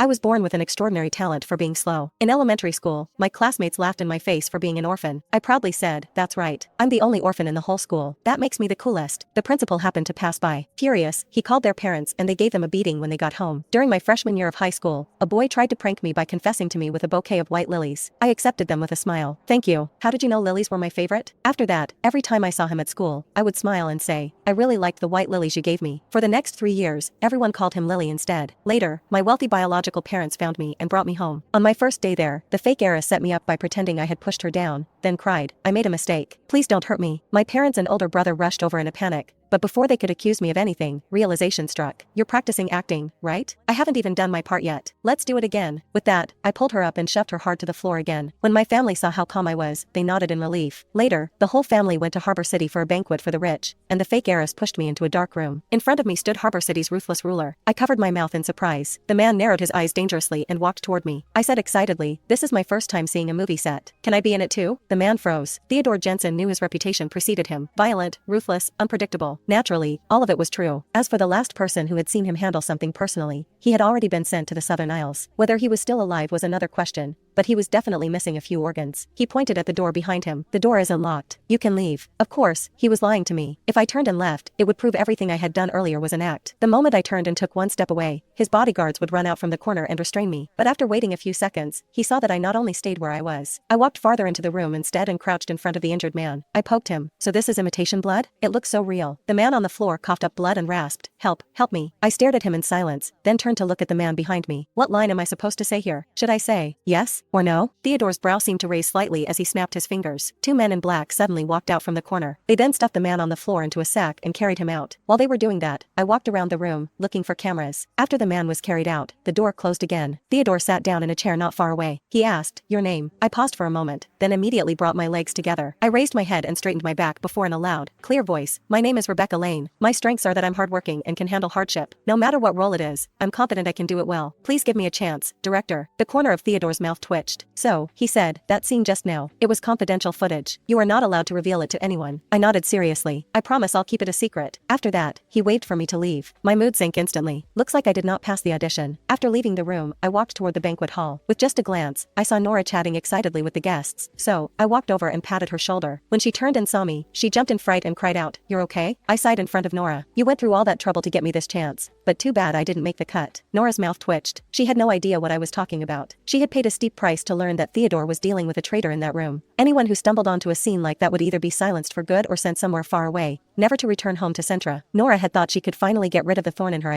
I was born with an extraordinary talent for being slow. In elementary school, my classmates laughed in my face for being an orphan. I proudly said, "That's right. I'm the only orphan in the whole school. That makes me the coolest." The principal happened to pass by. Furious, he called their parents and they gave them a beating when they got home. During my freshman year of high school, a boy tried to prank me by confessing to me with a bouquet of white lilies. I accepted them with a smile. "Thank you. How did you know lilies were my favorite?" After that, every time I saw him at school, I would smile and say, "I really liked the white lilies you gave me." For the next 3 years, everyone called him Lily instead. Later, my wealthy biological parents found me and brought me home. On my first day there, the fake heiress set me up by pretending I had pushed her down, then cried, "I made a mistake. Please don't hurt me." My parents and older brother rushed over in a panic. But before they could accuse me of anything, realization struck. "You're practicing acting, right? I haven't even done my part yet. Let's do it again." With that, I pulled her up and shoved her hard to the floor again. When my family saw how calm I was, they nodded in relief. Later, the whole family went to Harbor City for a banquet for the rich, and the fake heiress pushed me into a dark room. In front of me stood Harbor City's ruthless ruler. I covered my mouth in surprise. The man narrowed his eyes dangerously and walked toward me. I said excitedly, "This is my first time seeing a movie set. Can I be in it too?" The man froze. Theodore Jensen knew his reputation preceded him. Violent, ruthless, unpredictable. Naturally, all of it was true. As for the last person who had seen him handle something personally, he had already been sent to the Southern Isles. Whether he was still alive was another question, but he was definitely missing a few organs. He pointed at the door behind him. "The door isn't locked. You can leave." Of course, he was lying to me. If I turned and left, it would prove everything I had done earlier was an act. The moment I turned and took one step away, his bodyguards would run out from the corner and restrain me. But after waiting a few seconds, he saw that I not only stayed where I was. I walked farther into the room instead and crouched in front of the injured man. I poked him. "So this is imitation blood? It looks so real." The man on the floor coughed up blood and rasped, "Help, help me." I stared at him in silence, then turned to look at the man behind me. What line am I supposed to say here? Should I say, yes, or no? Theodore's brow seemed to raise slightly as he snapped his fingers. Two men in black suddenly walked out from the corner. They then stuffed the man on the floor into a sack and carried him out. While they were doing that, I walked around the room, looking for cameras. After the man was carried out, the door closed again. Theodore sat down in a chair not far away. He asked, "Your name?" I paused for a moment, then immediately brought my legs together. I raised my head and straightened my back before in a loud, clear voice, "My name is Rebecca Lane. My strengths are that I'm hardworking and can handle hardship. No matter what role it is, I'm confident I can do it well. Please give me a chance, director." The corner of Theodore's mouth twitched. "So," he said, "that scene just now, it was confidential footage. You are not allowed to reveal it to anyone." I nodded seriously. "I promise I'll keep it a secret." After that, he waved for me to leave. My mood sank instantly. Looks like I did not pass the audition. After leaving the room, I walked toward the banquet hall. With just a glance, I saw Nora chatting excitedly with the guests, so I walked over and patted her shoulder. When she turned and saw me, she jumped in fright and cried out, "You're okay?" I sighed in front of Nora. "You went through all that trouble to get me this chance, but too bad I didn't make the cut." Nora's mouth twitched. She had no idea what I was talking about. She had paid a steep price to learn that Theodore was dealing with a traitor in that room. Anyone who stumbled onto a scene like that would either be silenced for good or sent somewhere far away, never to return home to Centra. Nora had thought she could finally get rid of the thorn in her